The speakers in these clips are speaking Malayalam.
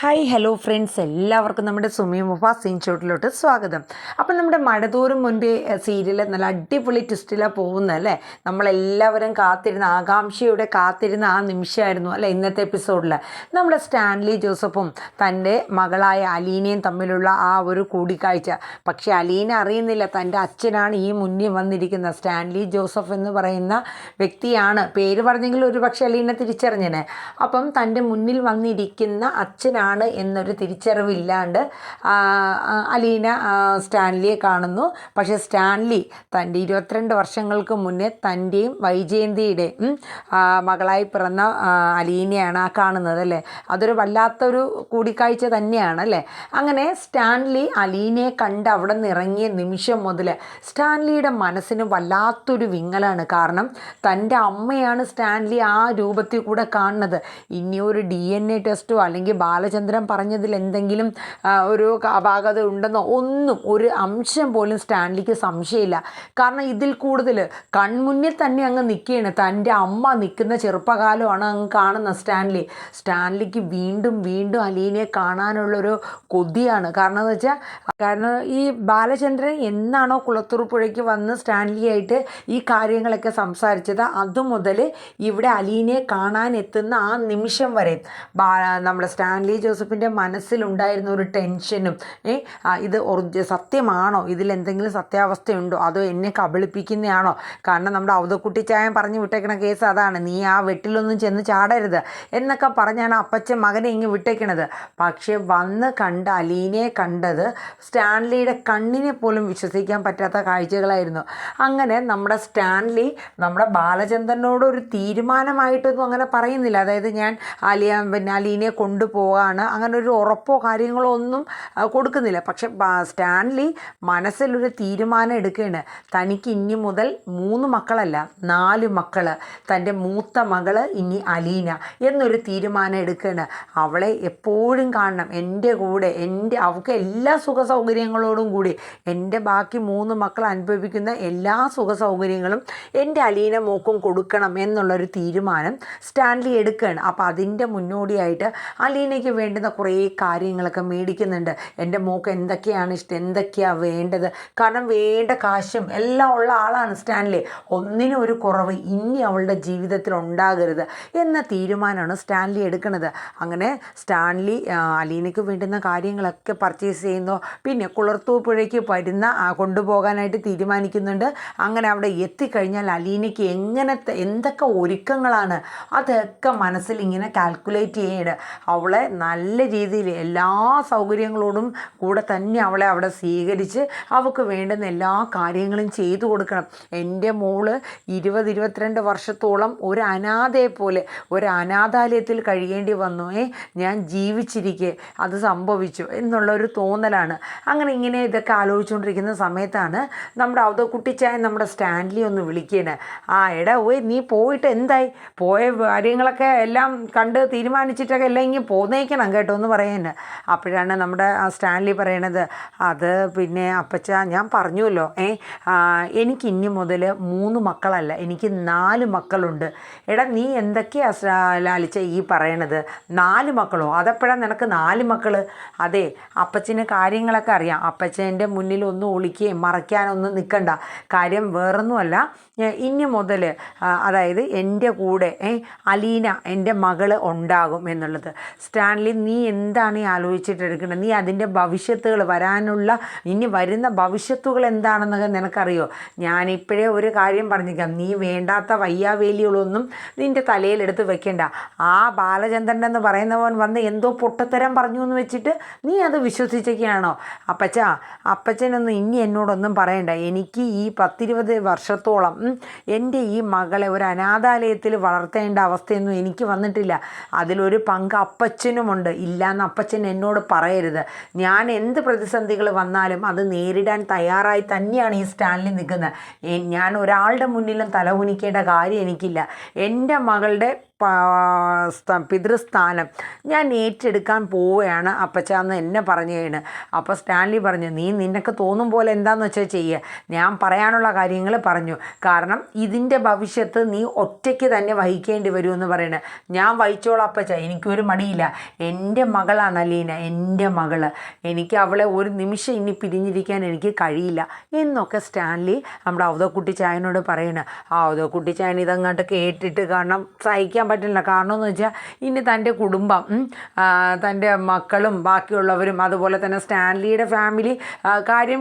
ഹായ് ഹലോ ഫ്രണ്ട്സ്, എല്ലാവർക്കും നമ്മുടെ സുമി മുഫ സീൻഷോട്ടിലോട്ട് സ്വാഗതം. അപ്പം നമ്മുടെ മഴതോറും മുൻപേ സീരിയൽ നല്ല അടിപൊളി ട്വിസ്റ്റിലാണ് പോകുന്നത് അല്ലേ. നമ്മളെല്ലാവരും ആകാംക്ഷയോടെ കാത്തിരുന്ന ആ നിമിഷമായിരുന്നു അല്ലേ ഇന്നത്തെ എപ്പിസോഡിൽ. നമ്മുടെ സ്റ്റാൻലി ജോസഫും തൻ്റെ മകളായ അലീനയും തമ്മിലുള്ള ആ ഒരു കൂടിക്കാഴ്ച. പക്ഷേ അലീന അറിയുന്നില്ല തൻ്റെ അച്ഛനാണ് ഈ മുന്നിൽ വന്നിരിക്കുന്നത്. സ്റ്റാൻലി ജോസഫ് എന്ന് പറയുന്ന വ്യക്തിയാണ്. പേര് പറഞ്ഞെങ്കിൽ ഒരു പക്ഷേ അലീന തിരിച്ചറിഞ്ഞേനെ. അപ്പം തൻ്റെ മുന്നിൽ വന്നിരിക്കുന്ന അച്ഛനാണ് എന്നൊരു തിരിച്ചറിവില്ലാണ്ട് അലീന സ്റ്റാൻലിയെ കാണുന്നു. പക്ഷേ സ്റ്റാൻലി തൻ്റെ 22 വർഷങ്ങൾക്ക് മുന്നേ തൻ്റെയും വൈജയന്തിയുടെയും മകളായി പിറന്ന അലീനയാണ് ആ കാണുന്നത് അല്ലേ. അതൊരു വല്ലാത്തൊരു കൂടിക്കാഴ്ച തന്നെയാണ് അല്ലേ. അങ്ങനെ സ്റ്റാൻലി അലീനയെ കണ്ട് അവിടെ നിന്ന് ഇറങ്ങിയ നിമിഷം മുതൽ സ്റ്റാൻലിയുടെ മനസ്സിന് വല്ലാത്തൊരു വിങ്ങലാണ്. കാരണം തൻ്റെ അമ്മയാണ് സ്റ്റാൻലി ആ രൂപത്തിൽ കൂടെ കാണുന്നത്. ഇനി ഒരു DNA ടെസ്റ്റോ അല്ലെങ്കിൽ ബാലചന്ദ്രൻ പറഞ്ഞതിൽ എന്തെങ്കിലും ഒരു അപാകത ഉണ്ടെന്നോ ഒന്നും ഒരു അംശം പോലും സ്റ്റാൻലിക്ക് സംശയമില്ല. കാരണം ഇതിൽ കൂടുതൽ കൺമുന്നിൽ തന്നെ അങ്ങ് നിൽക്കുകയാണ്. തൻ്റെ അമ്മ നിൽക്കുന്ന ചെറുപ്പകാലമാണ് അങ്ങ് കാണുന്ന സ്റ്റാൻലിക്ക് വീണ്ടും വീണ്ടും അലീനയെ കാണാനുള്ളൊരു കൊതിയാണ്. കാരണം എന്ന് വെച്ചാൽ ഈ ബാലചന്ദ്രൻ എന്നാണോ കുളത്തൂർ പുഴയ്ക്ക് വന്ന് സ്റ്റാൻലിയായിട്ട് ഈ കാര്യങ്ങളൊക്കെ സംസാരിച്ചത്, അതുമുതൽ ഇവിടെ അലീനയെ കാണാൻ എത്തുന്ന ആ നിമിഷം വരെ നമ്മുടെ സ്റ്റാൻലി ജോസഫിൻ്റെ മനസ്സിലുണ്ടായിരുന്ന ഒരു ടെൻഷനും ഇത് സത്യമാണോ, ഇതിലെന്തെങ്കിലും സത്യാവസ്ഥയുണ്ടോ, അതോ എന്നെ കബളിപ്പിക്കുന്നതാണോ. കാരണം നമ്മുടെ ഔതക്കുട്ടിച്ചായൻ പറഞ്ഞു വിട്ടേക്കണ കേസ് അതാണ്, നീ ആ വെട്ടിലൊന്നും ചെന്ന് ചാടരുത് എന്നൊക്കെ പറഞ്ഞാണ് അപ്പച്ചൻ മകനെ ഇങ്ങ് വിട്ടേക്കണത്. പക്ഷേ വന്ന് കണ്ട അലീനയെ കണ്ടത് സ്റ്റാൻലിയുടെ കണ്ണിനെ പോലും വിശ്വസിക്കാൻ പറ്റാത്ത കാഴ്ചകളായിരുന്നു. അങ്ങനെ നമ്മുടെ സ്റ്റാൻലി നമ്മുടെ ബാലചന്ദ്രനോട് ഒരു തീരുമാനമായിട്ടൊന്നും അങ്ങനെ പറയുന്നില്ല. അതായത് ഞാൻ അലീനയെ കൊണ്ടുപോകാണ് അങ്ങനെ ഒരു ഉറപ്പോ കാര്യങ്ങളോ ഒന്നും കൊടുക്കുന്നില്ല. പക്ഷെ സ്റ്റാൻലി മനസ്സിലൊരു തീരുമാനം എടുക്കുകയാണ്. തനിക്ക് ഇനി മുതൽ 3 മക്കളല്ല 4 മക്കൾ, തൻ്റെ മൂത്ത മകൾ ഇനി അലീന എന്നൊരു തീരുമാനം എടുക്കുകയാണ്. അവളെ എപ്പോഴും കാണണം എൻ്റെ കൂടെ, അവൾക്ക് എല്ലാ സുഖ സൗകര്യങ്ങളോടും കൂടി എൻ്റെ ബാക്കി 3 മക്കൾ അനുഭവിക്കുന്ന എല്ലാ സുഖ സൗകര്യങ്ങളും എൻ്റെ അലീന മോക്കും കൊടുക്കണം എന്നുള്ളൊരു തീരുമാനം സ്റ്റാൻലി എടുക്കുകയാണ്. അപ്പോൾ അതിൻ്റെ മുന്നോടിയായിട്ട് അലീനയ്ക്ക് വേണ്ടുന്ന കുറേ കാര്യങ്ങളൊക്കെ മേടിക്കുന്നുണ്ട്. എൻ്റെ മോക്ക് എന്തൊക്കെയാണ് ഇഷ്ടം, എന്തൊക്കെയാണ് വേണ്ടത്. കാരണം വേണ്ട കാശും എല്ലാം ഉള്ള ആളാണ് സ്റ്റാൻലി. ഒന്നിനും ഒരു കുറവ് ഇനി അവളുടെ ജീവിതത്തിൽ ഉണ്ടാകരുത് എന്ന തീരുമാനമാണ് സ്റ്റാൻലി എടുക്കുന്നത്. അങ്ങനെ സ്റ്റാൻലി അലീനയ്ക്ക് വേണ്ടുന്ന കാര്യങ്ങളൊക്കെ പർച്ചേസ് ചെയ്യുന്നു. പിന്നെ കുളത്തൂർ പുഴയ്ക്ക് കൊണ്ടുപോകാനായിട്ട് തീരുമാനിക്കുന്നുണ്ട്. അങ്ങനെ അവിടെ എത്തിക്കഴിഞ്ഞാൽ അലീനയ്ക്ക് എന്തൊക്കെ ഒരുക്കങ്ങളാണ് അതൊക്കെ മനസ്സിൽ ഇങ്ങനെ കാൽക്കുലേറ്റ് ചെയ്യണം. അവളെ നല്ല രീതിയിൽ എല്ലാ സൗകര്യങ്ങളോടും കൂടെ തന്നെ അവളെ അവിടെ സ്വീകരിച്ച് അവൾക്ക് വേണ്ടുന്ന എല്ലാ കാര്യങ്ങളും ചെയ്തു കൊടുക്കണം. എൻ്റെ മോള് 20-22 വർഷത്തോളം ഒരു അനാഥയെ പോലെ ഒരു അനാഥാലയത്തിൽ കഴിയേണ്ടി വന്നു. ഞാൻ ജീവിച്ചിരിക്കെ അത് സംഭവിച്ചു എന്നുള്ളൊരു തോന്നലാണ്. അങ്ങനെ ഇങ്ങനെ ഇതൊക്കെ ആലോചിച്ചുകൊണ്ടിരിക്കുന്ന സമയത്താണ് നമ്മുടെ ഔതക്കുട്ടിച്ചായൻ നമ്മുടെ സ്റ്റാൻലി ഒന്ന് വിളിക്കുകയാണ്. എടാ നീ പോയിട്ട് എന്തായി, പോയ കാര്യങ്ങളൊക്കെ എല്ലാം കണ്ട് തീരുമാനിച്ചിട്ടൊക്കെ എല്ലാം ഇങ്ങനെ പോന്നേക്കണം കേട്ടോ എന്ന് പറയുന്നത്. അപ്പോഴാണ് നമ്മുടെ സ്റ്റാൻലി പറയണത്, അത് പിന്നെ അപ്പച്ച ഞാൻ പറഞ്ഞുവല്ലോ എനിക്ക് ഇനി മുതൽ 3 മക്കളല്ല എനിക്ക് 4 മക്കളുണ്ട്. എടാ നീ എന്തൊക്കെയാ ലാലിച്ച ഈ പറയണത്, 4 മക്കളോ, അതെപ്പോഴാണ് നിനക്ക് 4 മക്കൾ? അതെ അപ്പച്ചന് കാര്യങ്ങളൊക്കെ അറിയാം. അപ്പച്ചൻ്റെ മുന്നിൽ ഒന്നും ഒളിക്കുകയും മറയ്ക്കാനൊന്നും നിൽക്കണ്ട. കാര്യം വേറൊന്നുമല്ല, ഇനി മുതൽ അതായത് എൻ്റെ കൂടെ അലീന എൻ്റെ മകൾ ഉണ്ടാകും എന്നുള്ളത്. സ്റ്റാൻലി നീ എന്താണ് ഈ ആലോചിച്ചിട്ടെടുക്കുന്നത്? നീ അതിൻ്റെ ഭവിഷ്യത്തുകൾ ഇനി വരുന്ന ഭവിഷ്യത്തുകൾ എന്താണെന്നൊക്കെ നിനക്കറിയോ? ഞാനിപ്പോഴേ ഒരു കാര്യം പറഞ്ഞേക്കാം, നീ വേണ്ടാത്ത വയ്യാവേലികളൊന്നും നിൻ്റെ തലയിലെടുത്ത് വെക്കണ്ട. ആ ബാലചന്ദ്രൻ എന്ന് പറയുന്നവൻ വന്ന് എന്തോ പൊട്ടത്തരം പറഞ്ഞു എന്ന് വെച്ചിട്ട് നീ അത് വിശ്വസിച്ചൊക്കെയാണോ? അപ്പച്ചനൊന്നും ഇനി എന്നോടൊന്നും പറയണ്ട. എനിക്ക് ഈ 10-20 വർഷത്തോളം എൻ്റെ ഈ മകളെ ഒരു അനാഥാലയത്തിൽ വളർത്തേണ്ട അവസ്ഥയൊന്നും എനിക്ക് വന്നിട്ടില്ല. അതിലൊരു പങ്ക് അപ്പച്ചനുമുണ്ട്. ഇല്ലയെന്ന് അപ്പച്ചൻ എന്നോട് പറയരുത്. ഞാൻ എന്ത് പ്രതിസന്ധികൾ വന്നാലും അത് നേരിടാൻ തയ്യാറായി തന്നെയാണ് ഈ സ്റ്റാൻലി നിൽക്കുന്നത്. ഞാൻ ഒരാളുടെ മുന്നിലും തല കുനിക്കേണ്ട കാര്യം എനിക്കില്ല. എൻ്റെ മകളുടെ പിതൃസ്ഥാനം ഞാൻ ഏറ്റെടുക്കാൻ പോവുകയാണ് അപ്പച്ചാ എന്ന് എന്നെ പറഞ്ഞു. അപ്പോൾ സ്റ്റാൻലി പറഞ്ഞു, നീ നിനക്ക് തോന്നും പോലെ എന്താണെന്ന് വെച്ചാൽ ചെയ്യുക, ഞാൻ പറയാനുള്ള കാര്യങ്ങൾ പറഞ്ഞു, കാരണം ഇതിൻ്റെ ഭവിഷ്യത്ത് നീ ഒറ്റയ്ക്ക് തന്നെ വഹിക്കേണ്ടി വരുമെന്ന് പറയണേ. ഞാൻ വഹിച്ചോളാം അപ്പച്ചാ, എനിക്കൊരു മടിയില്ല, എൻ്റെ മകളാണ് അലീന, എൻ്റെ മകള്, എനിക്ക് അവളെ ഒരു നിമിഷം ഇനി പിരിഞ്ഞിരിക്കാൻ എനിക്ക് കഴിയില്ല എന്നൊക്കെ സ്റ്റാൻലി നമ്മുടെ ഔതക്കുട്ടിച്ചായനോട് പറയണ. ആ ഔതക്കുട്ടിച്ചായൻ ഇതങ്ങോട്ട് കേട്ടിട്ട് കാരണം സഹിക്കാൻ പറ്റില്ല. കാരണം എന്ന് വെച്ചാൽ ഇനി തൻ്റെ കുടുംബം, തൻ്റെ മക്കളും ബാക്കിയുള്ളവരും അതുപോലെ തന്നെ സ്റ്റാൻലിയുടെ ഫാമിലി കാര്യം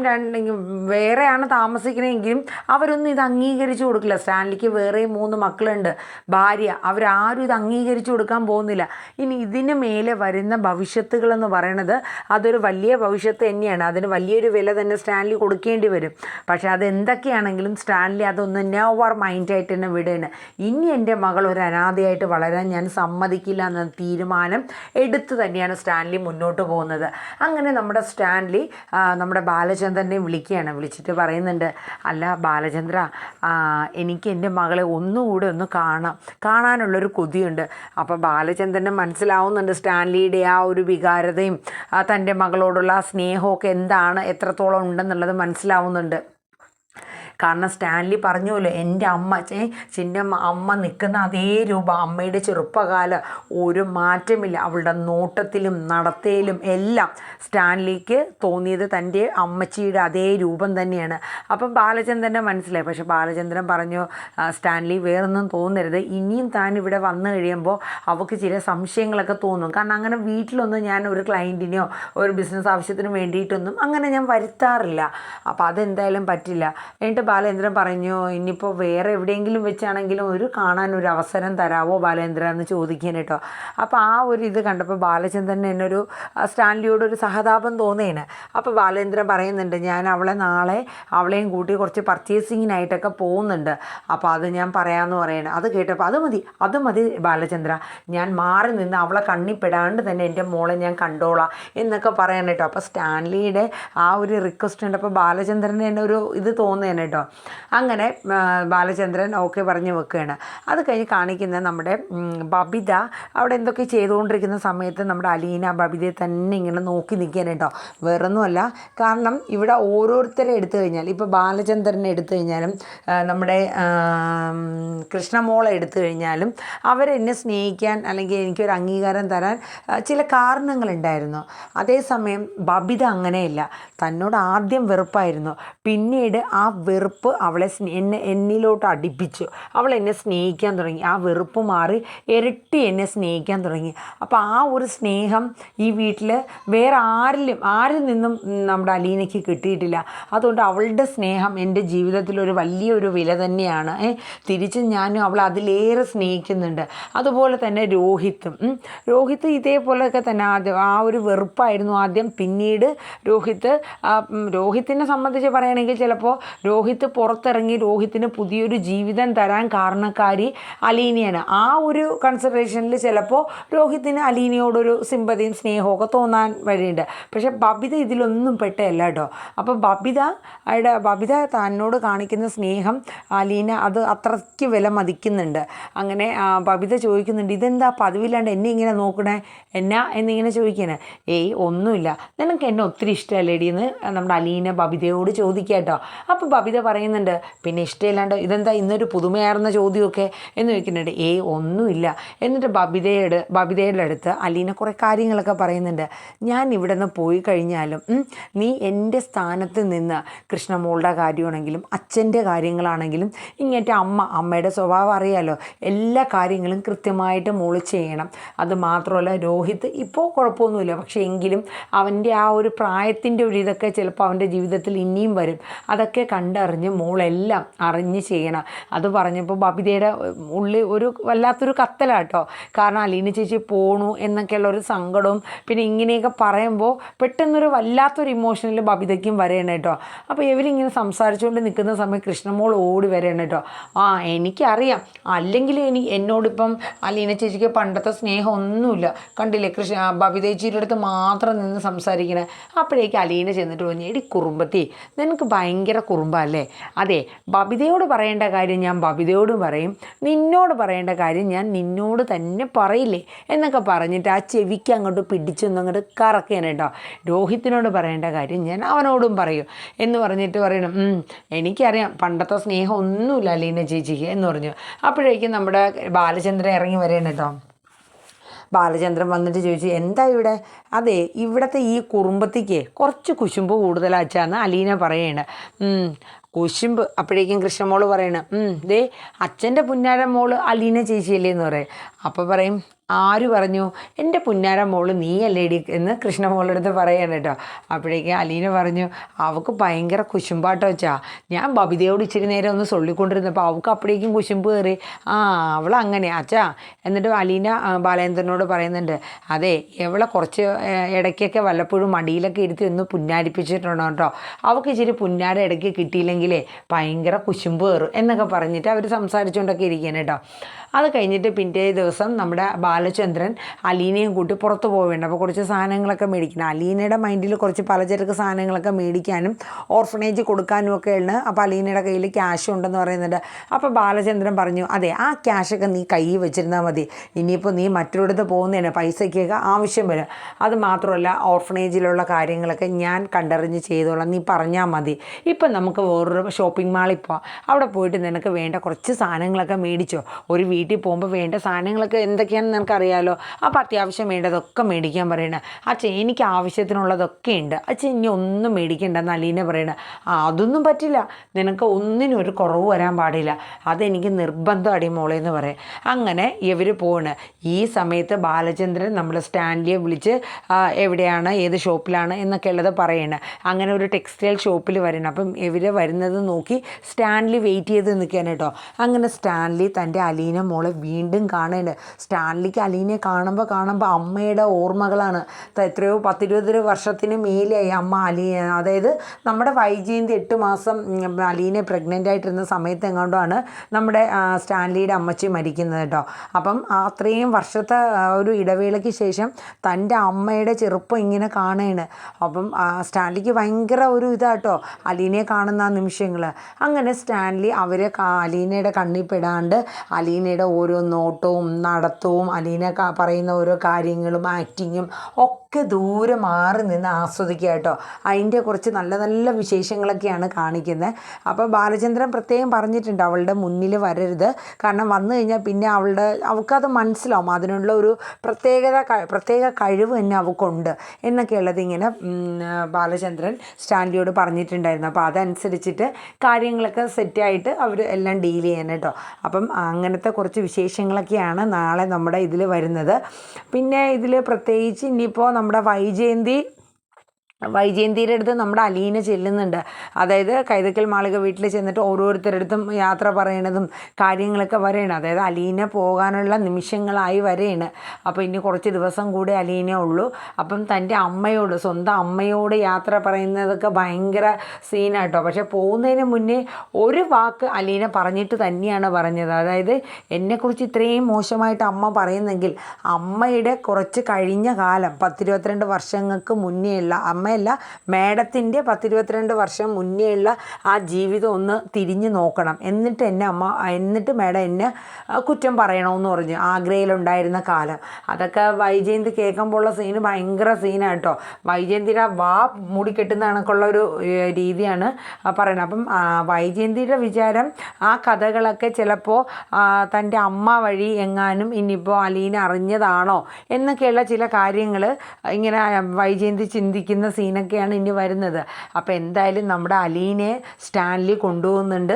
വേറെയാണ് താമസിക്കണമെങ്കിലും അവരൊന്നും ഇത് അംഗീകരിച്ചു കൊടുക്കില്ല. സ്റ്റാൻലിക്ക് വേറെ 3 മക്കളുണ്ട്, ഭാര്യ, അവരാരും ഇത് അംഗീകരിച്ചു കൊടുക്കാൻ പോകുന്നില്ല. ഇനി ഇതിന് മേലെ വരുന്ന ഭവിഷ്യത്തുകളെന്ന് പറയണത് അതൊരു വലിയ ഭവിഷ്യത്ത് തന്നെയാണ്. അതിന് വലിയൊരു വില തന്നെ സ്റ്റാൻലി കൊടുക്കേണ്ടി വരും. പക്ഷേ അതെന്തൊക്കെയാണെങ്കിലും സ്റ്റാൻലി അതൊന്ന് നെവർ മൈൻഡായിട്ട് തന്നെ വിടുകയാണ്. ഇനി എൻ്റെ മകൾ ഒരു അനാഥയായിട്ട് വളരാൻ ഞാൻ സമ്മതിക്കില്ല എന്ന തീരുമാനം എടുത്ത് തന്നെയാണ് സ്റ്റാൻലി മുന്നോട്ട് പോകുന്നത്. അങ്ങനെ നമ്മുടെ സ്റ്റാൻലി നമ്മുടെ ബാലചന്ദ്രനെ വിളിക്കുകയാണ്. വിളിച്ചിട്ട് പറയുന്നുണ്ട്, അല്ല ബാലചന്ദ്ര, എനിക്ക് എൻ്റെ മകളെ ഒന്നുകൂടെ ഒന്ന് കാണാനുള്ളൊരു കൊതിയുണ്ട്. അപ്പോൾ ബാലചന്ദ്രന് മനസ്സിലാവുന്നുണ്ട് സ്റ്റാൻലിയുടെ ആ ഒരു വികാരതയും തൻ്റെ മകളോടുള്ള ആ സ്നേഹമൊക്കെ എന്താണ്, എത്രത്തോളം ഉണ്ടെന്നുള്ളത് മനസ്സിലാവുന്നുണ്ട്. കാരണം സ്റ്റാൻലി പറഞ്ഞുല്ലോ, എൻ്റെ അമ്മ അമ്മ നിൽക്കുന്ന അതേ രൂപം, അമ്മയുടെ ചെറുപ്പകാലം, ഒരു മാറ്റമില്ല. അവളുടെ നോട്ടത്തിലും നടത്തയിലും എല്ലാം സ്റ്റാൻലിക്ക് തോന്നിയത് തൻ്റെ അമ്മച്ചിയുടെ അതേ രൂപം തന്നെയാണ്. അപ്പം ബാലചന്ദ്രനെ മനസ്സിലായി. പക്ഷെ ബാലചന്ദ്രൻ പറഞ്ഞു, സ്റ്റാൻലി വേറൊന്നും തോന്നരുത്, ഇനിയും താൻ ഇവിടെ വന്നു കഴിയുമ്പോൾ അവൾക്ക് ചില സംശയങ്ങളൊക്കെ തോന്നും. കാരണം അങ്ങനെ വീട്ടിലൊന്നും ഞാൻ ഒരു ക്ലയൻറ്റിനെയോ ഒരു ബിസിനസ് ആവശ്യത്തിന് വേണ്ടിയിട്ടൊന്നും അങ്ങനെ ഞാൻ വരുത്താറില്ല. അപ്പോൾ അതെന്തായാലും പറ്റില്ല. എന്നിട്ട് ബാലേന്ദ്രൻ പറഞ്ഞു, ഇനിയിപ്പോൾ വേറെ എവിടെയെങ്കിലും വെച്ചാണെങ്കിലും കാണാനൊരു അവസരം തരാമോ ബാലേന്ദ്ര എന്ന് ചോദിക്കാൻ കേട്ടോ. അപ്പോൾ ആ ഒരു ഇത് കണ്ടപ്പോൾ ബാലചന്ദ്രൻ എന്നൊരു സ്റ്റാൻലിയോടൊരു സഹതാപം തോന്നിയാണ്. അപ്പോൾ ബാലേന്ദ്രൻ പറയുന്നുണ്ട്, ഞാൻ അവളെയും കൂട്ടി കുറച്ച് പർച്ചേസിങ്ങിനായിട്ടൊക്കെ പോകുന്നുണ്ട്, അപ്പോൾ അത് ഞാൻ പറയാമെന്ന് പറയണം. അത് കേട്ടപ്പോൾ അത് മതി ബാലചന്ദ്ര, ഞാൻ മാറി നിന്ന് അവളെ കണ്ണിപ്പെടാണ്ട് തന്നെ എൻ്റെ മോളെ ഞാൻ കണ്ടോളാം എന്നൊക്കെ പറയാൻ കേട്ടോ. അപ്പോൾ സ്റ്റാൻലിയുടെ ആ ഒരു റിക്വസ്റ്റ് ഉണ്ട്. അപ്പോൾ ബാലചന്ദ്രന് തന്നെ ഒരു ഇത് തോന്നുകയാണ് കേട്ടോ. അങ്ങനെ ബാലചന്ദ്രൻ ഓക്കെ പറഞ്ഞ് വെക്കുകയാണ്. അത് കഴിഞ്ഞ് കാണിക്കുന്ന നമ്മുടെ ബബിത അവിടെ എന്തൊക്കെ ചെയ്തുകൊണ്ടിരിക്കുന്ന സമയത്ത് നമ്മുടെ അലീന ബബിതയെ തന്നെ ഇങ്ങനെ നോക്കി നിൽക്കാൻ കേട്ടോ. വേറൊന്നുമല്ല, കാരണം ഇവിടെ ഓരോരുത്തരെ എടുത്തു കഴിഞ്ഞാൽ, ഇപ്പോൾ ബാലചന്ദ്രനെ എടുത്തു കഴിഞ്ഞാലും നമ്മുടെ കൃഷ്ണമോളെ എടുത്തു കഴിഞ്ഞാലും അവരെന്നെ സ്നേഹിക്കാൻ അല്ലെങ്കിൽ എനിക്കൊരു അംഗീകാരം തരാൻ ചില കാരണങ്ങളുണ്ടായിരുന്നു. അതേസമയം ബബിത അങ്ങനെയല്ല. തന്നോട് ആദ്യം വെറുപ്പായിരുന്നു, പിന്നീട് ആ വെറുപ്പ് അവളെ എന്നിലോട്ട് അടുപ്പിച്ചു. അവൾ എന്നെ സ്നേഹിക്കാൻ തുടങ്ങി. ആ വെറുപ്പ് മാറി ഇരട്ടി എന്നെ സ്നേഹിക്കാൻ തുടങ്ങി. അപ്പോൾ ആ ഒരു സ്നേഹം ഈ വീട്ടിൽ വേറെ ആരിൽ നിന്നും നമ്മുടെ അലീനയ്ക്ക് കിട്ടിയിട്ടില്ല. അതുകൊണ്ട് അവളുടെ സ്നേഹം എൻ്റെ ജീവിതത്തിലൊരു വലിയൊരു വില തന്നെയാണ്. തിരിച്ചും ഞാനും അവളെ അതിലേറെ സ്നേഹിക്കുന്നുണ്ട്. അതുപോലെ തന്നെ രോഹിത്ത് ഇതേപോലെയൊക്കെ തന്നെ ആദ്യം ആ ഒരു വെറുപ്പായിരുന്നു ആദ്യം. പിന്നീട് രോഹിത്തിനെ സംബന്ധിച്ച് പറയുകയാണെങ്കിൽ ചിലപ്പോൾ രോഹിത്ത് പുറത്തിറങ്ങി രോഹിത്തിന് പുതിയൊരു ജീവിതം തരാൻ കാരണക്കാരി അലീനയാണ്. ആ ഒരു കൺസിഡറേഷനിൽ ചിലപ്പോൾ രോഹിത്തിന് അലീനയോടൊരു സിമ്പതിയും സ്നേഹമൊക്കെ തോന്നാൻ വഴിയുണ്ട്. പക്ഷേ ബബിത ഇതിലൊന്നും പെട്ടല്ല കേട്ടോ. അപ്പോൾ ബബിത തന്നോട് കാണിക്കുന്ന സ്നേഹം അലീന അത് അത്രയ്ക്ക് വില മതിക്കുന്നുണ്ട്. അങ്ങനെ ബബിത ചോദിക്കുന്നുണ്ട്, ഇതെന്താ പതിവില്ലാണ്ട് എന്നെ ഇങ്ങനെ നോക്കണേ എന്നിങ്ങനെ ചോദിക്കണേ. ഒന്നുമില്ല, നിനക്ക് എന്നെ ഒത്തിരി ഇഷ്ടമല്ലേടി എന്ന് നമ്മുടെ അലീന ബബിതയോട് ചോദിക്കുക കേട്ടോ. അപ്പോൾ ബബിത പറയുന്നുണ്ട്, പിന്നെ ഇഷ്ടമില്ലാണ്ട് ഇതെന്താ ഇന്നൊരു പുതുമയാർന്ന ചോദ്യമൊക്കെ എന്ന് ചോദിക്കുന്നുണ്ട്. ഒന്നുമില്ല. എന്നിട്ട് ബബിതയുടെ അടുത്ത് അലീന കുറേ കാര്യങ്ങളൊക്കെ പറയുന്നുണ്ട്. ഞാൻ ഇവിടെ നിന്ന് പോയി കഴിഞ്ഞാലും നീ എൻ്റെ സ്ഥാനത്ത് നിന്ന് കൃഷ്ണമോളുടെ കാര്യമാണെങ്കിലും അച്ഛൻ്റെ കാര്യങ്ങളാണെങ്കിലും ഇങ്ങനത്തെ അമ്മയുടെ സ്വഭാവം അറിയാമല്ലോ, എല്ലാ കാര്യങ്ങളും കൃത്യമായിട്ട് മോള് ചെയ്യണം. അത് മാത്രമല്ല രോഹിത്ത് ഇപ്പോൾ കുഴപ്പമൊന്നുമില്ല, പക്ഷേ എങ്കിലും അവൻ്റെ ആ ഒരു പ്രായത്തിൻ്റെ ഒരു ഇതൊക്കെ ചിലപ്പോൾ അവൻ്റെ ജീവിതത്തിൽ ഇനിയും വരും. അതൊക്കെ കണ്ടറിഞ്ഞ് മോളെല്ലാം അറിഞ്ഞ് ചെയ്യണം. അത് പറഞ്ഞപ്പോൾ ബബിതയുടെ ഉള്ളിൽ ഒരു വല്ലാത്തൊരു കത്തലാട്ടോ. കാരണം അലീന ചേച്ചി പോണു എന്നൊക്കെയുള്ള ഒരു സങ്കടവും പിന്നെ ഇങ്ങനെയൊക്കെ പറയുമ്പോൾ പെട്ടെന്നൊരു വല്ലാത്തൊരു ഇമോഷനിൽ ബബിതയ്ക്കും വരെയാണ് കേട്ടോ. അപ്പോൾ ഇവരിങ്ങനെ സംസാരിച്ചുകൊണ്ട് നിൽക്കുന്ന സമയം കൃഷ്ണമോൾ ഓടി വരെയാണ് കേട്ടോ. എനിക്കറിയാം, അല്ലെങ്കിൽ എന്നോടിപ്പം അലീന ചേച്ചിക്ക് പണ്ടത്തെ സ്നേഹം ഒന്നുമില്ല, കണ്ടില്ലേ ബബിതേച്ചിയുടെ അടുത്ത് മാത്രം നിന്ന് സംസാരിക്കണേ. അപ്പോഴേക്ക് അലീന ചെന്നിട്ട് പറഞ്ഞു, എടി കുറുമ്പത്തി, നിനക്ക് ഭയങ്കര കുറുമ്പല്ലേ, അതെ, ബബിതയോട് പറയേണ്ട കാര്യം ഞാൻ ബബിതയോട് പറയും, നിന്നോട് പറയേണ്ട കാര്യം ഞാൻ നിന്നോട് തന്നെ പറയില്ലേ എന്നൊക്കെ പറഞ്ഞിട്ട് ആ ചെവിക്ക് അങ്ങോട്ട് പിടിച്ചൊന്നങ്ങോട്ട് കറക്കുകയാണ് കേട്ടോ. രോഹിത്തിനോട് പറയേണ്ട കാര്യം ഞാൻ അവനോടും പറയും എന്ന് പറഞ്ഞിട്ട് പറയണം, എനിക്കറിയാം പണ്ടത്തെ സ്നേഹം ഒന്നുമില്ല അലീന ചേച്ചിക്ക് എന്ന് പറഞ്ഞു. അപ്പോഴേക്കും നമ്മുടെ ബാലചന്ദ്രൻ ഇറങ്ങി വരികയാണ് കേട്ടോ. ബാലചന്ദ്രൻ വന്നിട്ട് ചോദിച്ചു, എന്താ ഇവിടെ? അതെ, ഇവിടുത്തെ ഈ കുറുമ്പത്തിക്ക് കുറച്ച് കുശുമ്പ് കൂടുതലാച്ചാന്ന് അലീന പറയണ. കുശുമ്പ്. അപ്പോഴേക്കും കൃഷ്ണമോള് പറയണ, ദേ അച്ഛൻ്റെ പുന്നാര മോള് അലീന ചേച്ചിയല്ലേ എന്ന് പറയും. അപ്പോൾ പറയും, ആര് പറഞ്ഞു? എൻ്റെ പുന്നാര മോള് നീയല്ലേടി എന്ന് കൃഷ്ണമോളുടെ അടുത്ത് പറയാണ് കേട്ടോ. അപ്പോഴേക്കും അലീന പറഞ്ഞു, അവൾക്ക് ഭയങ്കര കുശുമ്പാട്ടോ വെച്ചാ, ഞാൻ ബബിതയോട് ഇച്ചിരി നേരം ഒന്ന് സൊല്ലിക്കൊണ്ടിരുന്നപ്പോൾ അവൾക്ക് അപ്പോഴേക്കും കുശുമ്പ് കയറി. അവൾ അങ്ങനെ അച്ഛാ. എന്നിട്ട് അലീന ബാലേന്ദ്രനോട് പറയുന്നുണ്ട്, അതെ ഇവളെ കുറച്ച് ഇടയ്ക്കൊക്കെ വല്ലപ്പോഴും മടിയിലൊക്കെ ഇരുത്തി ഒന്ന് പുന്നാരിപ്പിച്ചിട്ടുണ്ടോ കേട്ടോ. അവൾക്ക് ഇച്ചിരി പുന്നാര ഇടയ്ക്ക് കിട്ടിയില്ലെങ്കിലേ ഭയങ്കര കുശുമ്പ് കയറും എന്നൊക്കെ പറഞ്ഞിട്ട് അവർ സംസാരിച്ചുകൊണ്ടൊക്കെ ഇരിക്കുകയാണ് കേട്ടോ. അത് കഴിഞ്ഞിട്ട് പിറ്റേ ദിവസം നമ്മുടെ ബാലചന്ദ്രൻ അലീനയും കൂട്ടി പുറത്ത് പോവേണ്ട. അപ്പോൾ കുറച്ച് സാധനങ്ങളൊക്കെ മേടിക്കണം. അലീനയുടെ മൈൻഡിൽ കുറച്ച് പലചരക്ക് സാധനങ്ങളൊക്കെ മേടിക്കാനും ഓർഫനേജ് കൊടുക്കാനും ഒക്കെ ഉണ്ട്. അപ്പോൾ അലീനയുടെ കയ്യിൽ ക്യാഷ് ഉണ്ടെന്ന് പറയുന്നുണ്ട്. അപ്പോൾ ബാലചന്ദ്രൻ പറഞ്ഞു, അതെ ആ ക്യാഷൊക്കെ നീ കയ്യിൽ വെച്ചിരുന്നാൽ മതി, ഇനിയിപ്പോൾ നീ മറ്റൊരിടത്ത് പോകുന്നതിന് പൈസയ്ക്കൊക്കെ ആവശ്യം വരും. അത് മാത്രമല്ല ഓർഫനേജിലുള്ള കാര്യങ്ങളൊക്കെ ഞാൻ കണ്ടറിഞ്ഞ് ചെയ്തോളാം, നീ പറഞ്ഞാൽ മതി. ഇപ്പം നമുക്ക് വേറൊരു ഷോപ്പിംഗ് മാളിൽ പോവാം, അവിടെ പോയിട്ട് നിനക്ക് വേണ്ട കുറച്ച് സാധനങ്ങളൊക്കെ മേടിച്ചോ. ഒരു വീട്ടിൽ പോകുമ്പോൾ വേണ്ട സാധനങ്ങളൊക്കെ എന്തൊക്കെയാണെന്ന് നിനക്കറിയാമല്ലോ. അപ്പോൾ അത്യാവശ്യം വേണ്ടതൊക്കെ മേടിക്കാൻ പറയണേ. അച്ഛൻ എനിക്ക് ആവശ്യത്തിനുള്ളതൊക്കെ ഉണ്ട്, അച്ഛൻ ഇനി ഒന്നും മേടിക്കണ്ടെന്ന് അലീന പറയണേ. അതൊന്നും പറ്റില്ല, നിനക്ക് ഒന്നിനും ഒരു കുറവ് വരാൻ പാടില്ല, അതെനിക്ക് നിർബന്ധം അടി മോളെ എന്ന് പറയും. അങ്ങനെ ഇവർ പോവാണ്. ഈ സമയത്ത് ബാലചന്ദ്രൻ നമ്മൾ സ്റ്റാൻലിയെ വിളിച്ച് എവിടെയാണ് ഏത് ഷോപ്പിലാണ് എന്നൊക്കെ ഉള്ളത് പറയണേ. അങ്ങനെ ഒരു ടെക്സ്റ്റൈൽ ഷോപ്പിൽ വരണം. അപ്പം ഇവർ വരുന്നത് നോക്കി സ്റ്റാൻലി വെയിറ്റ് ചെയ്ത് നിൽക്കുകയാണ് കേട്ടോ. അങ്ങനെ സ്റ്റാൻലി തൻ്റെ അലീന മോളെ വീണ്ടും കാണുന്നുണ്ട്. സ്റ്റാൻലിക്ക് അലീനയെ കാണുമ്പോൾ അമ്മയുടെ ഓർമ്മകളാണ്. എത്രയോ 10-20 വർഷത്തിന് മേലെയായി അമ്മ അതായത് നമ്മുടെ വൈജയന്തി 8 മാസം അലീനെ പ്രഗ്നൻ്റ് ആയിട്ടിരുന്ന സമയത്ത് എങ്ങാണ്ടാണ് നമ്മുടെ സ്റ്റാൻലിയുടെ അമ്മച്ചി മരിക്കുന്നത് കേട്ടോ. അപ്പം അത്രയും വർഷത്തെ ഒരു ഇടവേളയ്ക്ക് ശേഷം തൻ്റെ അമ്മയുടെ ചെറുപ്പം ഇങ്ങനെ കാണുകയാണ്. അപ്പം സ്റ്റാൻലിക്ക് ഭയങ്കര ഒരു ഇതാട്ടോ അലീനയെ കാണുന്ന ആ നിമിഷങ്ങൾ. അങ്ങനെ സ്റ്റാൻലി അവരെ അലീനയുടെ കണ്ണിൽ പെടാണ്ട് അലീനയുടെ ഓരോ നോട്ടവും നടത്തവും അലീന പറയുന്ന ഓരോ കാര്യങ്ങളും ആക്ടിങ്ങും ഒക്കെ ദൂരെ മാറി നിന്ന് ആസ്വദിക്കുക കേട്ടോ. അതിൻ്റെ കുറച്ച് നല്ല നല്ല വിശേഷങ്ങളൊക്കെയാണ് കാണിക്കുന്നത്. അപ്പോൾ ബാലചന്ദ്രൻ പ്രത്യേകം പറഞ്ഞിട്ടുണ്ട് അവളുടെ മുന്നിൽ വരരുത്, കാരണം വന്നു കഴിഞ്ഞാൽ പിന്നെ അവൾക്കത് മനസ്സിലാവും, അതിനുള്ള ഒരു പ്രത്യേക കഴിവ് തന്നെ അവൾക്കുണ്ട് എന്നൊക്കെയുള്ളത് ഇങ്ങനെ ബാലചന്ദ്രൻ സ്റ്റാൻലിയോട് പറഞ്ഞിട്ടുണ്ടായിരുന്നു. അപ്പോൾ അതനുസരിച്ചിട്ട് കാര്യങ്ങളൊക്കെ സെറ്റായിട്ട് അവർ എല്ലാം ഡീൽ ചെയ്യാൻ കേട്ടോ. അപ്പം അങ്ങനത്തെ കുറച്ച് വിശേഷങ്ങളൊക്കെയാണ് നാളെ നമ്മുടെ ഇതിൽ വരുന്നത്. പിന്നെ ഇതിൽ പ്രത്യേകിച്ച് ഇനിയിപ്പോൾ നമ്മുടെ വൈജയന്തിയുടെ അടുത്ത് നമ്മുടെ അലീന ചെല്ലുന്നുണ്ട്. അതായത് കൈതക്കൽ മാളിക വീട്ടിൽ ചെന്നിട്ട് ഓരോരുത്തരുടെ അടുത്തും യാത്ര പറയണതും കാര്യങ്ങളൊക്കെ വരെയാണ്. അതായത് അലീന പോകാനുള്ള നിമിഷങ്ങളായി വരെയാണ്. അപ്പോൾ ഇനി കുറച്ച് ദിവസം കൂടെ അലീന ഉള്ളൂ. അപ്പം തൻ്റെ സ്വന്തം അമ്മയോട് യാത്ര പറയുന്നതൊക്കെ ഭയങ്കര സീനാട്ടോ. പക്ഷേ പോകുന്നതിന് മുന്നേ ഒരു വാക്ക് അലീന പറഞ്ഞിട്ട് തന്നെയാണ് പറഞ്ഞത്. അതായത് എന്നെക്കുറിച്ച് ഇത്രയും മോശമായിട്ട് അമ്മ പറയുന്നെങ്കിൽ അമ്മയുടെ കുറച്ച് കഴിഞ്ഞ കാലം 10-22 വർഷങ്ങൾക്ക് മുന്നേയുള്ള അമ്മയല്ല മേഡത്തിൻ്റെ 10-22 വർഷം മുന്നേയുള്ള ആ ജീവിതം ഒന്ന് തിരിഞ്ഞു നോക്കണം, എന്നിട്ട് മേഡം എന്നെ കുറ്റം പറയണമെന്ന് പറഞ്ഞു. ആഗ്രയിലുണ്ടായിരുന്ന കാലം അതൊക്കെ വൈജയന്തി കേൾക്കുമ്പോഴുള്ള സീന് ഭയങ്കര സീനാട്ടോ. വൈജയന്തിയുടെ വാ മൂടിക്കെട്ടുന്ന കണക്കുള്ള ഒരു രീതിയാണ് പറയുന്നത്. അപ്പം വൈജയന്തിയുടെ വിചാരം ആ കഥകളൊക്കെ ചിലപ്പോൾ തൻ്റെ അമ്മ വഴി എങ്ങാനും ഇനിയിപ്പോൾ അലീന അറിഞ്ഞതാണോ എന്നൊക്കെയുള്ള ചില കാര്യങ്ങൾ ഇങ്ങനെ വൈജയന്തി ചിന്തിക്കുന്ന സീനൊക്കെയാണ് ഇനി വരുന്നത്. അപ്പോൾ എന്തായാലും നമ്മുടെ അലീനയെ സ്റ്റാൻലി കൊണ്ടുപോകുന്നുണ്ട്.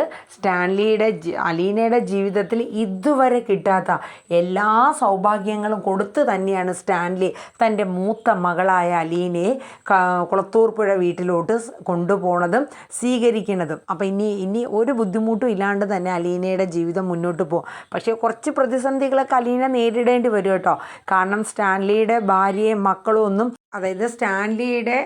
അലീനയുടെ ജീവിതത്തിൽ ഇതുവരെ കിട്ടാത്ത എല്ലാ സൗഭാഗ്യങ്ങളും കൊടുത്ത് തന്നെയാണ് സ്റ്റാൻലി തൻ്റെ മൂത്ത മകളായ അലീനയെ കുളത്തൂർപ്പുഴ വീട്ടിലോട്ട് കൊണ്ടുപോകുന്നതും സ്വീകരിക്കുന്നതും. അപ്പോൾ ഇനി ഒരു ബുദ്ധിമുട്ടും ഇല്ലാണ്ട് തന്നെ അലീനയുടെ ജീവിതം മുന്നോട്ട് പോകും. പക്ഷേ കുറച്ച് പ്രതിസന്ധികളൊക്കെ അലീന നേരിടേണ്ടി വരും കേട്ടോ. കാരണം സ്റ്റാൻലിയുടെ ഭാര്യയും മക്കളും ഒന്നും അതായത് സ്റ്റാൻലിയുടെ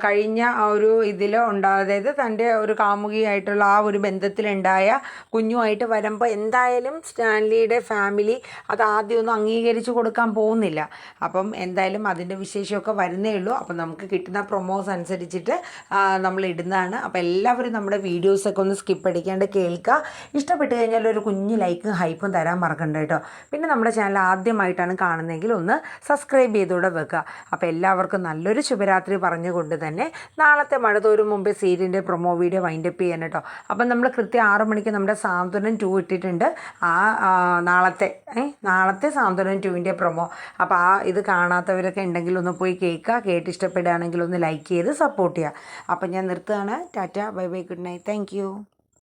കഴിഞ്ഞ ഒരു ഇതിൽ അതായത് തൻ്റെ ഒരു കാമുകിയായിട്ടുള്ള ആ ഒരു ബന്ധത്തിലുണ്ടായ കുഞ്ഞുമായിട്ട് വരുമ്പോൾ എന്തായാലും സ്റ്റാൻലിയുടെ ഫാമിലി അത് ആദ്യമൊന്നും അംഗീകരിച്ച് കൊടുക്കാൻ പോകുന്നില്ല. അപ്പം എന്തായാലും അതിൻ്റെ വിശേഷമൊക്കെ വരുന്നേ ഉള്ളൂ. അപ്പം നമുക്ക് കിട്ടുന്ന പ്രൊമോസ് അനുസരിച്ചിട്ട് നമ്മൾ ഇടുന്നതാണ്. അപ്പോൾ എല്ലാവരും നമ്മുടെ വീഡിയോസൊക്കെ ഒന്ന് സ്കിപ്പ് അടിക്കാണ്ട് കേൾക്കുക. ഇഷ്ടപ്പെട്ട് കഴിഞ്ഞാൽ ഒരു കുഞ്ഞ് ലൈക്കും ഹൈപ്പും തരാൻ മറക്കണ്ട കേട്ടോ. പിന്നെ നമ്മുടെ ചാനൽ ആദ്യമായിട്ടാണ് കാണുന്നതെങ്കിൽ ഒന്ന് സബ്സ്ക്രൈബ് ചെയ്തുകൂടെ വെക്കുക. അപ്പോൾ എല്ലാവർക്കും നല്ലൊരു ശുഭരാത്രി പറഞ്ഞുകൊണ്ട് തന്നെ നാളത്തെ മഴ തോരും മുമ്പേ സീരിയലിൻ്റെ പ്രൊമോ വീഡിയോ വൈൻഡപ്പ് ചെയ്യാൻ കേട്ടോ. അപ്പം നമ്മൾ കൃത്യം 6 മണിക്ക് നമ്മുടെ സാന്ത്വനം 2 ഇട്ടിട്ടുണ്ട്. നാളത്തെ സാന്ത്വനം 2ൻ്റെ പ്രൊമോ. അപ്പോൾ ഇത് കാണാത്തവരൊക്കെ ഉണ്ടെങ്കിൽ ഒന്ന് പോയി കേട്ട് ഇഷ്ടപ്പെടുകയാണെങ്കിൽ ഒന്ന് ലൈക്ക് ചെയ്ത് സപ്പോർട്ട് ചെയ്യുക. അപ്പം ഞാൻ നിർത്തുകയാണ്. Tata, bye bye, good night, thank you.